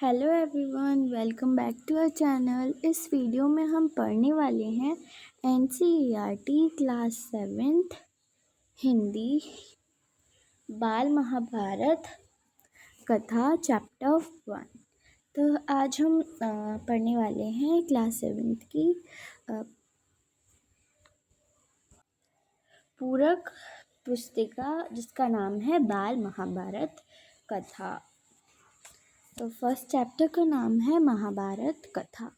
Hello everyone, welcome back to our channel. इस video में हम पढ़ने वाले हैं एनसीईआरटी क्लास 7th हिंदी बाल महाभारत कथा चैप्टर 1। तो आज हम पढ़ने वाले हैं क्लास 7th की पूरक पुस्तिका जिसका नाम है बाल महाभारत कथा। तो फर्स्ट चैप्टर का नाम है महाभारत कथा।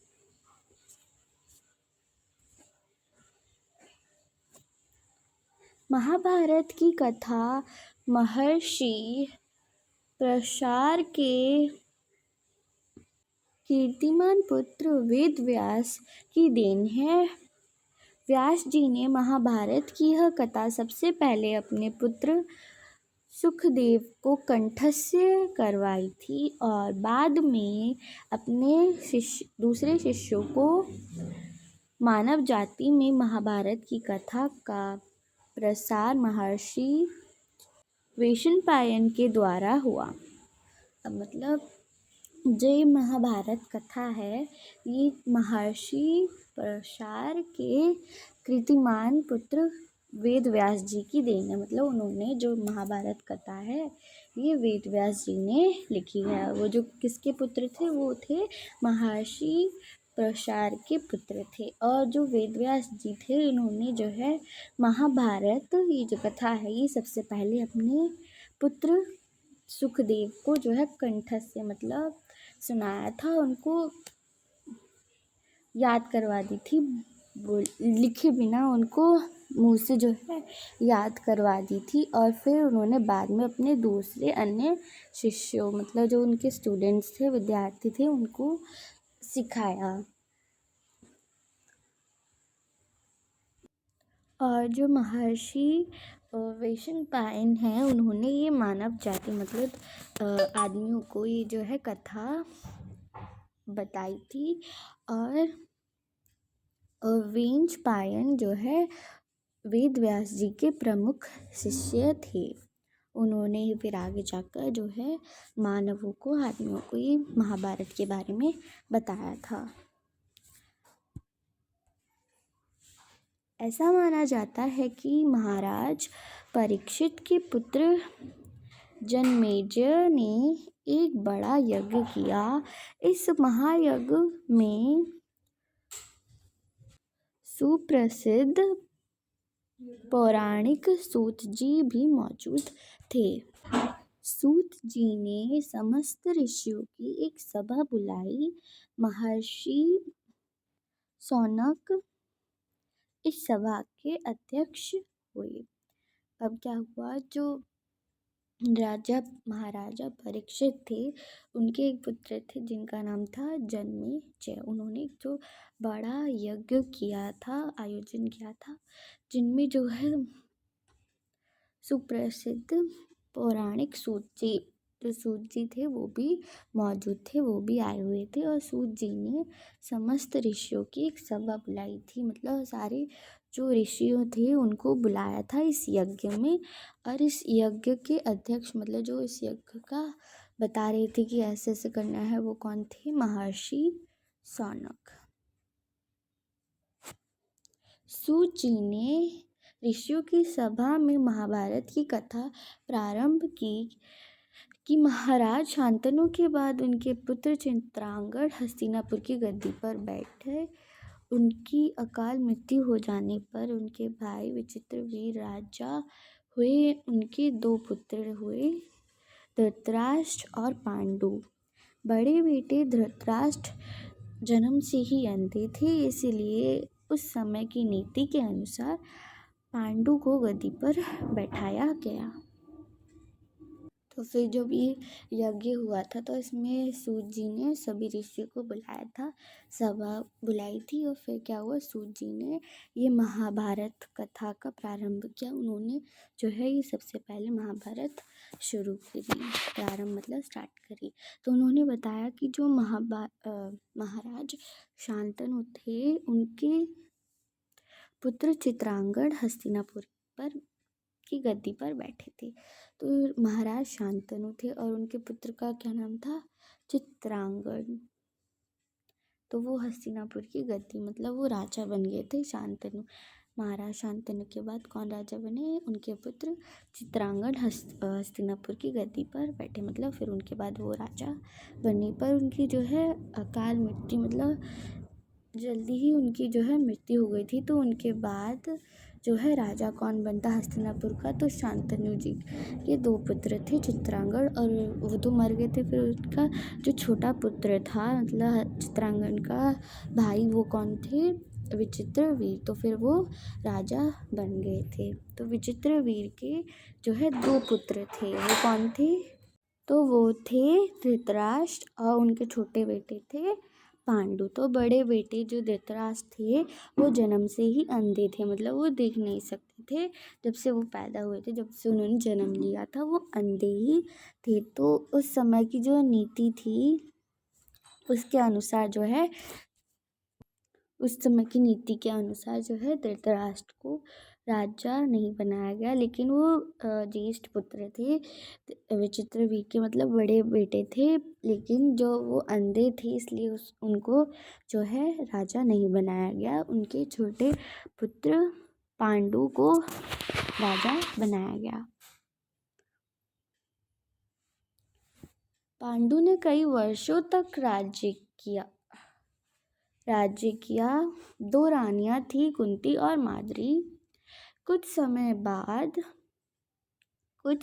महाभारत की कथा महर्षि प्रशार के कीर्तिमान पुत्र वेद व्यास की देन है। व्यास जी ने महाभारत की यह कथा सबसे पहले अपने पुत्र सुखदेव को कंठस्थ करवाई थी और बाद में अपने दूसरे शिष्यों को। मानव जाति में महाभारत की कथा का प्रसार महर्षि वैशंपायन के द्वारा हुआ। अब मतलब जो महाभारत कथा है ये महर्षि प्रशार के कीर्तिमान पुत्र वेद व्यास जी की देन है। मतलब उन्होंने जो महाभारत कथा है ये वेद व्यास जी ने लिखी है। वो जो किसके पुत्र थे, वो थे महर्षि प्रशार के पुत्र थे। और जो वेद व्यास जी थे इन्होंने जो है महाभारत ये जो कथा है ये सबसे पहले अपने पुत्र सुखदेव को जो है कंठस्थ से मतलब सुनाया था, उनको याद करवा दी थी, लिखे बिना उनको मुंह से जो है याद करवा दी थी। और फिर उन्होंने बाद में अपने दूसरे अन्य शिष्यों मतलब जो उनके स्टूडेंट्स थे, विद्यार्थी थे, उनको सिखाया। और जो महर्षि वैशंपायन है उन्होंने ये मानव जाति मतलब आदमियों को ये जो है कथा बताई थी। और वैशंपायन जो है वेद व्यास जी के प्रमुख शिष्य थे। उन्होंने ही फिर आगे जाकर जो है मानवों को, आदमियों को ये महाभारत के बारे में बताया था। ऐसा माना जाता है कि महाराज परीक्षित के पुत्र जनमेजय ने एक बड़ा यज्ञ किया। इस महायज्ञ में सुप्रसिद्ध पौराणिक सूत जी भी मौजूद थे। सूत जी ने समस्त ऋषियों की एक सभा बुलाई। महर्षि शौनक इस सभा के अध्यक्ष हुए। अब क्या हुआ, जो महाराजा परीक्षित थे उनके एक पुत्र थे जिनका नाम था जनमेजय। उन्होंने जो बड़ा यज्ञ किया था, आयोजन किया था, जिनमें जो है सुप्रसिद्ध पौराणिक सूत जी थे वो भी मौजूद थे, वो भी आए हुए थे। और सूत जी ने समस्त ऋषियों की एक सभा बुलाई थी, मतलब सारे जो ऋषियों थे उनको बुलाया था इस यज्ञ में। और इस यज्ञ के अध्यक्ष मतलब जो इस यज्ञ का बता रहे थे कि ऐसे ऐसे करना है, वो कौन थे? महर्षि शौनक। सूत जी ने ऋषियों की सभा में महाभारत की कथा प्रारंभ की कि महाराज शांतनु के बाद उनके पुत्र चित्रांगद हस्तिनापुर की गद्दी पर बैठे। उनकी अकाल मृत्यु हो जाने पर उनके भाई विचित्रवीर राजा हुए। उनके दो पुत्र हुए, धृतराष्ट्र और पांडु। बड़े बेटे धृतराष्ट्र जन्म से ही अंधे थे, इसलिए उस समय की नीति के अनुसार पांडु को गद्दी पर बैठाया गया। तो फिर जब ये यज्ञ हुआ था तो इसमें सूत जी ने सभी ऋषियों को बुलाया था, सभा बुलाई थी। और फिर क्या हुआ, सूत जी ने ये महाभारत कथा का प्रारंभ किया। उन्होंने जो है ये सबसे पहले महाभारत शुरू करी, प्रारंभ मतलब स्टार्ट करी। तो उन्होंने बताया कि जो महाराज शांतनु थे उनके पुत्र चित्रांगद हस्तिनापुर पर की गद्दी पर बैठे थे। तो महाराज शांतनु थे और उनके पुत्र का क्या नाम था? चित्रांगद। तो वो हस्तिनापुर की गद्दी मतलब वो राजा बन गए थे शांतनु। महाराज शांतनु के बाद कौन राजा बने? उनके पुत्र चित्रांगद हस्तिनापुर की गद्दी पर बैठे, मतलब फिर उनके बाद वो राजा बनने पर उनकी जो है अकाल मृत्यु, मतलब जल्दी ही उनकी जो है मृत्यु हो गई थी। तो उनके बाद जो है राजा कौन बनता हस्तिनापुर का? तो शांतनु जी के दो पुत्र थे, चित्रांगद, और वो तो मर गए थे। फिर उसका जो छोटा पुत्र था मतलब चित्रांगद का भाई, वो कौन थे? विचित्रवीर। तो फिर वो राजा बन गए थे। तो विचित्रवीर के जो है दो पुत्र थे, वो कौन थे? तो वो थे धृतराष्ट्र और उनके छोटे बेटे थे पांडु। तो बड़े बेटे जो धृतराष्ट्र थे वो जन्म से ही अंधे थे, मतलब वो देख नहीं सकते थे। जब से वो पैदा हुए थे, जब से उन्होंने जन्म लिया था, वो अंधे ही थे। तो उस समय की जो नीति थी उसके अनुसार जो है, उस समय की नीति के अनुसार जो है धृतराष्ट्र को राजा नहीं बनाया गया, लेकिन वो ज्येष्ठ पुत्र थे विचित्रवीर के, मतलब बड़े बेटे थे, लेकिन जो वो अंधे थे इसलिए उनको जो है राजा नहीं बनाया गया। उनके छोटे पुत्र पांडु को राजा बनाया गया। पांडु ने कई वर्षों तक राज्य किया। दो रानियां थी, कुंती और माद्री। कुछ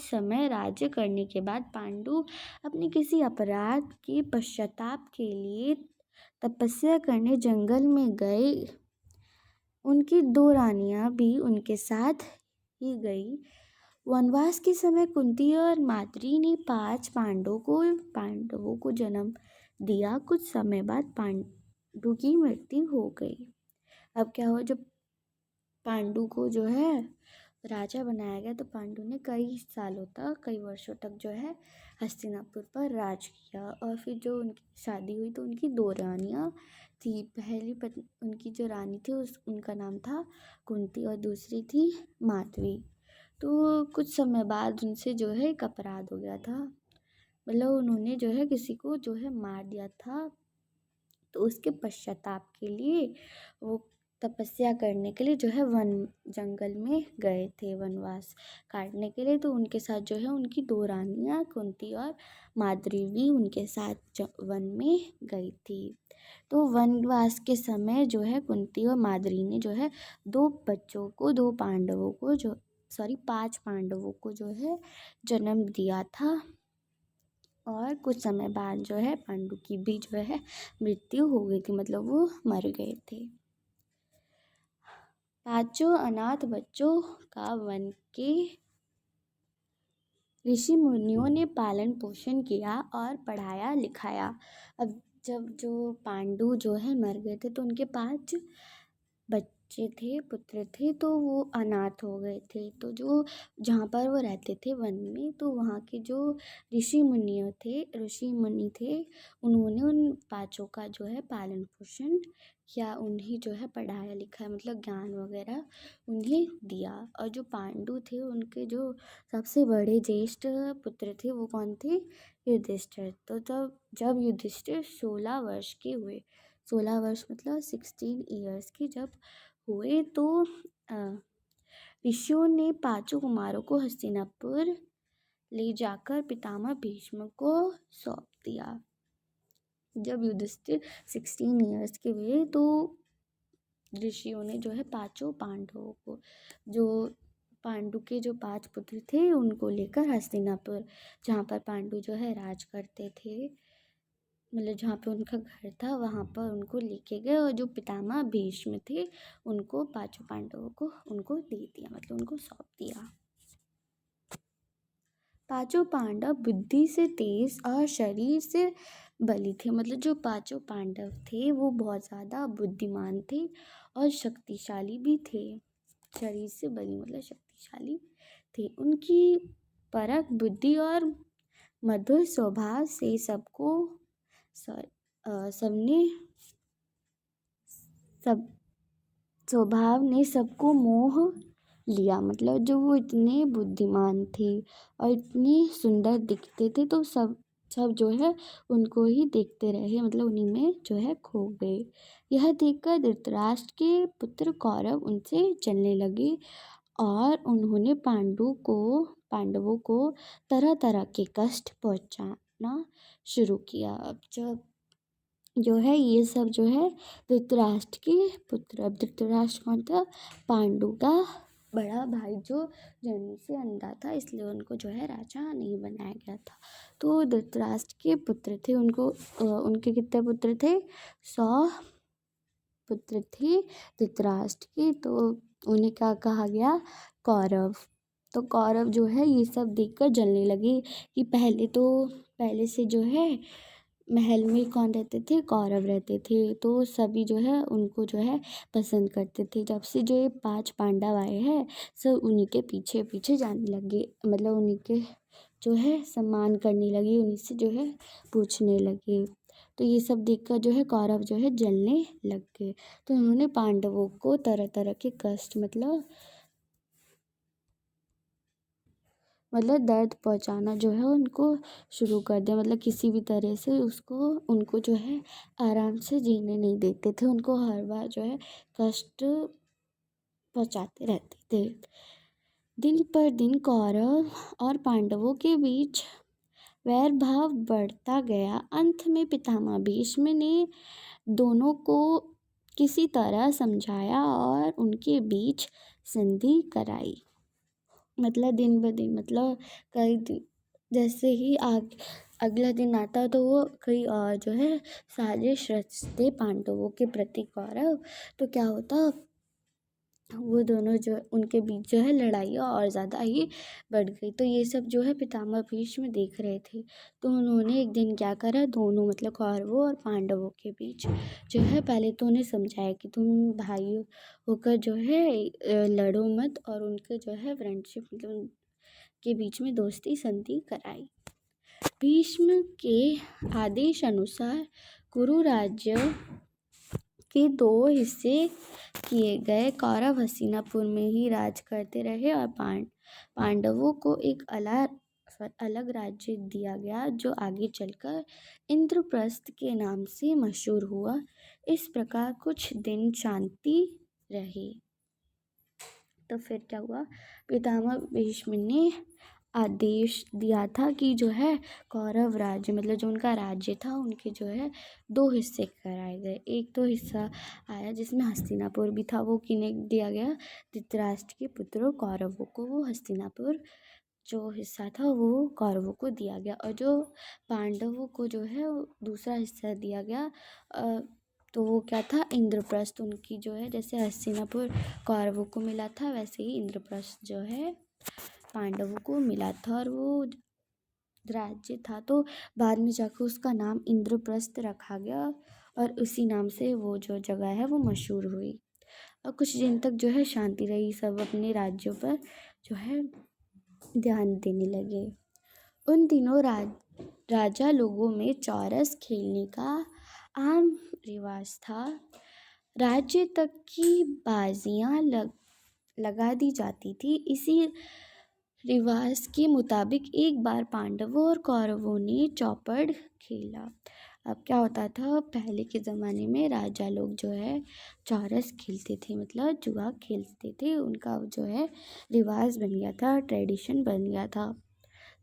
समय राज्य करने के बाद पांडु अपने किसी अपराध के पश्चाताप के लिए तपस्या करने जंगल में गए। उनकी दो रानियां भी उनके साथ ही गई। वनवास के समय कुंती और माद्री ने 5 पांडवों को जन्म दिया। कुछ समय बाद पांडु की मृत्यु हो गई। अब क्या हुआ, जब पांडु को जो है राजा बनाया गया तो पांडु ने कई वर्षों तक जो है हस्तिनापुर पर राज किया। और फिर जो उनकी शादी हुई तो उनकी दो रानियां थी। पहली उनकी जो रानी थी उनका नाम था कुंती और दूसरी थी माधवी। तो कुछ समय बाद उनसे जो है एक अपराध हो गया था, मतलब उन्होंने जो है किसी को जो है मार दिया था। तो उसके पश्चाताप के लिए वो तपस्या करने के लिए जो है जंगल में गए थे वनवास काटने के लिए। तो उनके साथ जो है उनकी दो रानियां कुंती और माद्री भी उनके साथ वन में गई थी। तो वनवास के समय जो है कुंती और माद्री ने जो है 5 पांडवों को जो है जन्म दिया था। और कुछ समय बाद जो है पांडु की भी जो है मृत्यु हो गई थी, मतलब वो मर गए थे। 5 अनाथ बच्चों का वन के ऋषि मुनियों ने पालन पोषण किया और पढ़ाया लिखाया। अब जब जो पांडु जो है मर गए थे तो उनके 5 बच्चे थे, पुत्र थे, तो वो अनाथ हो गए थे। तो जो जहाँ पर वो रहते थे वन में, तो वहाँ के जो ऋषि मुनि थे, उन्होंने उन 5 का जो है पालन पोषण किया, उन्हें जो है पढ़ाया लिखाया, मतलब ज्ञान वगैरह उन्हें दिया। और जो पांडु थे उनके जो सबसे बड़े ज्येष्ठ पुत्र थे वो कौन थे? युधिष्ठिर। तो जब युधिष्ठिर 16 वर्ष के हुए, 16 वर्ष मतलब 16 ईयर्स के जब हुए, तो ऋषियों ने 5 कुमारों को हस्तिनापुर ले जाकर पितामह भीष्म को सौंप दिया। जब युधिष्ठिर 16 ईयर्स के हुए तो ऋषियों ने जो है 5 पांडवों को, जो पांडु के जो 5 पुत्र थे उनको लेकर हस्तिनापुर, जहाँ पर पांडु जो है राज करते थे, मतलब जहाँ पे उनका घर था, वहाँ पर उनको लेके गए। और जो पितामह भीष्म थे उनको 5 पांडवों को उनको दे दिया, मतलब उनको सौंप दिया। 5 पांडव बुद्धि से तेज और शरीर से बली थे, मतलब जो 5 पांडव थे वो बहुत ज़्यादा बुद्धिमान थे और शक्तिशाली भी थे। शरीर से बली मतलब शक्तिशाली थे। उनकी परख बुद्धि और मधुर स्वभाव से स्वभाव ने सबको मोह लिया। मतलब जो वो इतने बुद्धिमान थे और इतने सुंदर दिखते थे, तो सब सब जो है उनको ही देखते रहे, मतलब उन्हीं में जो है खो गए। यह देखकर धृतराष्ट्र के पुत्र कौरव उनसे जलने लगे और उन्होंने पांडवों को तरह तरह के कष्ट पहुंचाना शुरू किया। अब जब जो है ये सब जो है धृतराष्ट्र के पुत्र, अब धृतराष्ट्र कौन था? पांडु का बड़ा भाई, जो जन्म से अंधा था, इसलिए उनको जो है राजा नहीं बनाया गया था। तो धृतराष्ट्र के पुत्र थे, उनके कितने पुत्र थे? 100 पुत्र थे धृतराष्ट्र के। तो उन्हें क्या कहा गया? कौरव। तो कौरव जो है ये सब देखकर जलने लगे कि पहले से जो है महल में कौन रहते थे? कौरव रहते थे। तो सभी जो है उनको जो है पसंद करते थे। जब से जो ये 5 पांडव आए हैं, सब उन्हीं के पीछे पीछे जाने लगे, मतलब उन्हीं के जो है सम्मान करने लगे, उन्हीं से जो है पूछने लगे। तो ये सब देखकर जो है कौरव जो है जलने लग गए। तो उन्होंने पांडवों को तरह तरह के कष्ट, मतलब दर्द पहुंचाना जो है उनको शुरू कर दिया। मतलब किसी भी तरह से उनको जो है आराम से जीने नहीं देते थे, उनको हर बार जो है कष्ट पहुंचाते रहते थे। दिन पर दिन कौरव और पांडवों के बीच वैर भाव बढ़ता गया। अंत में पितामह भीष्म ने दोनों को किसी तरह समझाया और उनके बीच संधि कराई। मतलब दिन ब दिन, मतलब कई दिन, जैसे ही अगला दिन आता तो वो कई और जो है साजिश रचते पांडवों के प्रति कौरव। तो क्या होता, वो दोनों जो उनके बीच जो है लड़ाइयाँ और ज़्यादा ही बढ़ गई। तो ये सब जो है पितामह भीष्म देख रहे थे। तो उन्होंने एक दिन क्या करा, दोनों मतलब कौरवों और पांडवों के बीच जो है पहले तो उन्हें समझाया कि तुम भाई होकर जो है लड़ो मत, और उनके जो है फ्रेंडशिप, मतलब उनके बीच में दोस्ती संधि कराई। भीष्म के आदेश अनुसार कुरु राज्य के 2 हिस्से किए गए। कौरव हस्तिनापुर में ही राज करते रहे और पांडवों को एक अलग राज्य दिया गया, जो आगे चलकर इंद्रप्रस्थ के नाम से मशहूर हुआ। इस प्रकार कुछ दिन शांति रही। तो फिर क्या हुआ, पितामह भीष्म ने आदेश दिया था कि जो है कौरव राज्य, मतलब जो उनका राज्य था, उनके जो है 2 हिस्से कराए गए। एक तो हिस्सा आया जिसमें हस्तिनापुर भी था, वो किन्हें दिया गया? धृतराष्ट्र के पुत्रों कौरवों को वो हस्तिनापुर जो हिस्सा था वो कौरवों को दिया गया। और जो पांडवों को जो है दूसरा हिस्सा दिया गया, तो वो क्या था? इंद्रप्रस्थ। उनकी जो है, जैसे हस्तिनापुर कौरवों को मिला था, वैसे ही इंद्रप्रस्थ जो है पांडवों को मिला था। और वो राज्य था, तो बाद में जाकर उसका नाम इंद्रप्रस्थ रखा गया और उसी नाम से वो जो जगह है वो मशहूर हुई। और कुछ दिन तक जो है शांति रही, सब अपने राज्यों पर जो है ध्यान देने लगे। उन दिनों राजा लोगों में चौरस खेलने का आम रिवाज था। राज्य तक की बाजियां लगा दी जाती थी। इसी रिवाज के मुताबिक एक बार पांडवों और कौरवों ने चौपड़ खेला। अब क्या होता था, पहले के ज़माने में राजा लोग जो है चौरस खेलते थे, मतलब जुआ खेलते थे। उनका जो है रिवाज बन गया था, ट्रेडिशन बन गया था।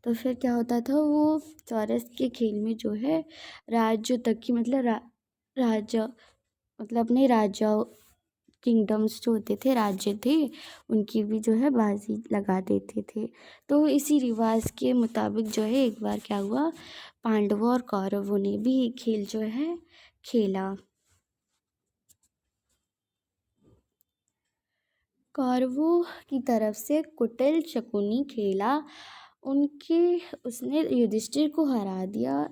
तो फिर क्या होता था, वो चौरस के खेल में जो है राज्य तक की, मतलब राजा, मतलब अपने राजा किंगडम्स जो होते थे, राज्य थे, उनकी भी जो है बाजी लगा देते थे। तो इसी रिवाज के मुताबिक जो है एक बार क्या हुआ, पांडवों और कौरवों ने भी ये खेल जो है खेला। कौरवों की तरफ से कुटिल शकुनी खेला, उसने युधिष्ठिर को हरा दिया।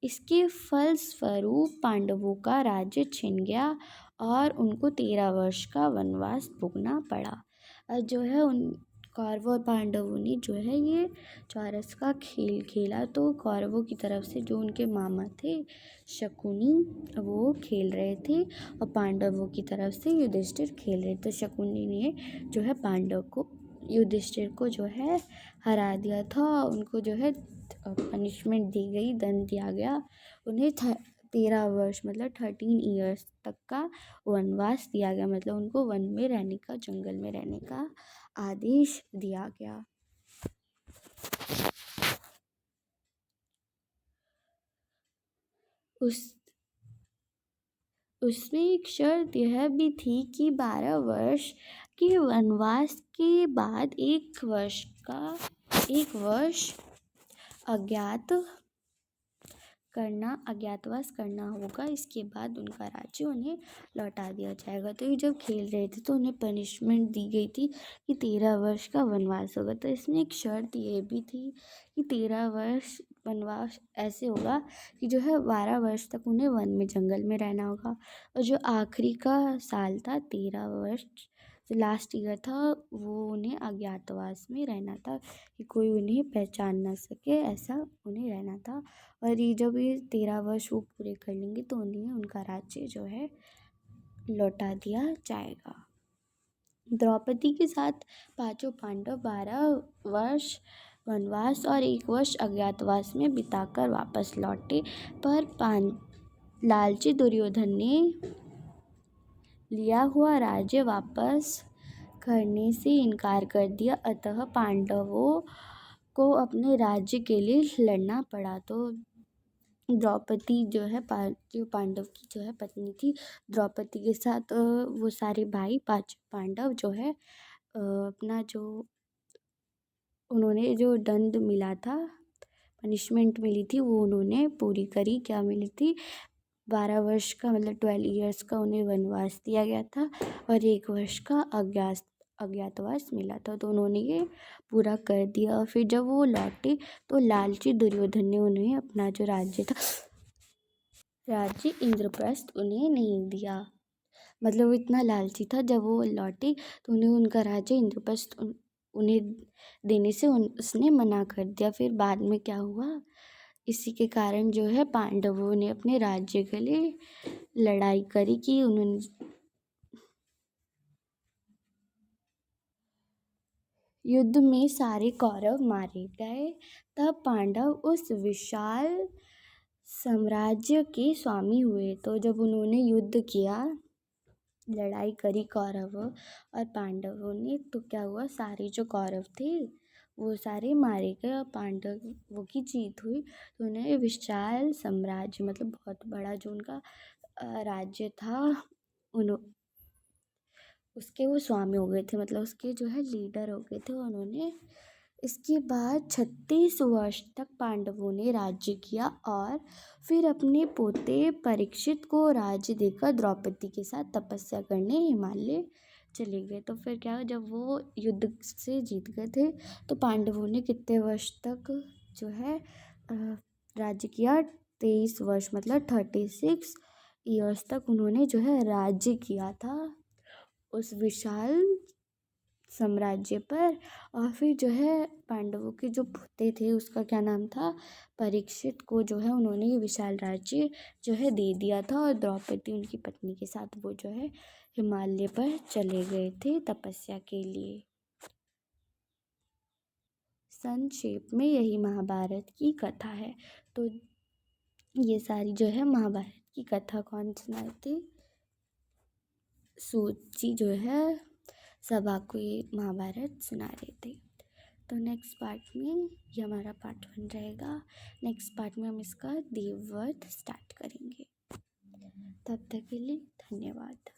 इसके फलस्वरूप पांडवों का राज्य छिन गया और उनको 13 वर्ष का वनवास भोगना पड़ा। और जो है उन कौरवों और पांडवों ने जो है ये चौरस का खेल खेला। तो कौरवों की तरफ से जो उनके मामा थे शकुनी, वो खेल रहे थे और पांडवों की तरफ से युधिष्ठिर खेल रहे थे। तो शकुनी ने जो है युधिष्ठिर को जो है हरा दिया था। उनको जो है पनिशमेंट दी गई, दंड दिया गया। उन्हें 13 वर्ष मतलब 13 ईयर्स तक का वनवास दिया गया। मतलब उनको वन में रहने का, जंगल में रहने का आदेश दिया गया। उसमें एक शर्त यह भी थी कि 12 वर्ष के वनवास के बाद एक वर्ष अज्ञातवास करना होगा। इसके बाद उनका राज्य उन्हें लौटा दिया जाएगा। तो ये जब खेल रहे थे तो उन्हें पनिशमेंट दी गई थी कि 13 वर्ष का वनवास होगा। तो इसमें एक शर्त ये भी थी कि 13 वर्ष वनवास ऐसे होगा कि जो है 12 वर्ष तक उन्हें वन में, जंगल में रहना होगा। और जो आखिरी का साल था, 13 वर्ष जो लास्ट ईयर था, वो उन्हें अज्ञातवास में रहना था कि कोई उन्हें पहचान ना सके, ऐसा उन्हें रहना था। और ये जब ये 13 वर्ष वो पूरे कर लेंगे तो उन्हें उनका राज्य जो है लौटा दिया जाएगा। द्रौपदी के साथ पांचों पांडव 12 वर्ष वनवास और 1 वर्ष अज्ञातवास में बिताकर वापस लौटे। पर लालची दुर्योधन ने लिया हुआ राज्य वापस करने से इनकार कर दिया। अतः पांडवों को अपने राज्य के लिए लड़ना पड़ा। तो द्रौपदी जो है पांडव की जो है पत्नी थी, द्रौपदी के साथ वो सारे भाई 5 पांडव जो है अपना जो उन्होंने जो दंड मिला था, पनिशमेंट मिली थी, वो उन्होंने पूरी करी। क्या मिली थी? 12 वर्ष का मतलब 12 ईयर्स का उन्हें वनवास दिया गया था और 1 वर्ष का अज्ञातवास मिला था। तो उन्होंने ये पूरा कर दिया। और फिर जब वो लौटे तो लालची दुर्योधन ने उन्हें अपना जो राज्य इंद्रप्रस्थ उन्हें नहीं दिया। मतलब वो इतना लालची था, जब वो लौटे तो उन्हें उनका राज्य इंद्रप्रस्थ उन्हें देने से उसने मना कर दिया। फिर बाद में क्या हुआ, इसी के कारण जो है पांडवों ने अपने राज्य के लिए लड़ाई करी कि उन्होंने युद्ध में सारे कौरव मारे गए। तब पांडव उस विशाल साम्राज्य के स्वामी हुए। तो जब उन्होंने युद्ध किया, लड़ाई करी कौरवों और पांडवों ने, तो क्या हुआ, सारे जो कौरव थे वो सारे मारे गए और पांडवों की जीत हुई। तो उन्हें विशाल साम्राज्य मतलब बहुत बड़ा जो उनका राज्य था, उसके वो स्वामी हो गए थे, मतलब उसके जो है लीडर हो गए थे उन्होंने। इसके बाद 36 वर्ष तक पांडवों ने राज्य किया और फिर अपने पोते परीक्षित को राज्य देकर द्रौपदी के साथ तपस्या करने हिमालय चले गए। तो फिर क्या हुआ, जब वो युद्ध से जीत गए थे तो पांडवों ने कितने वर्ष तक जो है राज्य किया? 23 वर्ष मतलब 36 ईयर्स तक उन्होंने जो है राज्य किया था उस विशाल साम्राज्य पर। और फिर जो है पांडवों के जो पोते थे, उसका क्या नाम था, परीक्षित को जो है उन्होंने ये विशाल राज्य जो है दे दिया था। और द्रौपदी उनकी पत्नी के साथ वो जो है हिमालय पर चले गए थे तपस्या के लिए। संक्षेप में यही महाभारत की कथा है। तो ये सारी जो है महाभारत की कथा कौन सुनाए थे? सूत जी जो है सभा को ये महाभारत सुना रहे थे। तो नेक्स्ट पार्ट में ये हमारा पार्ट 1 रहेगा। नेक्स्ट पार्ट में हम इसका देवव्रत स्टार्ट करेंगे। तब तक के लिए धन्यवाद।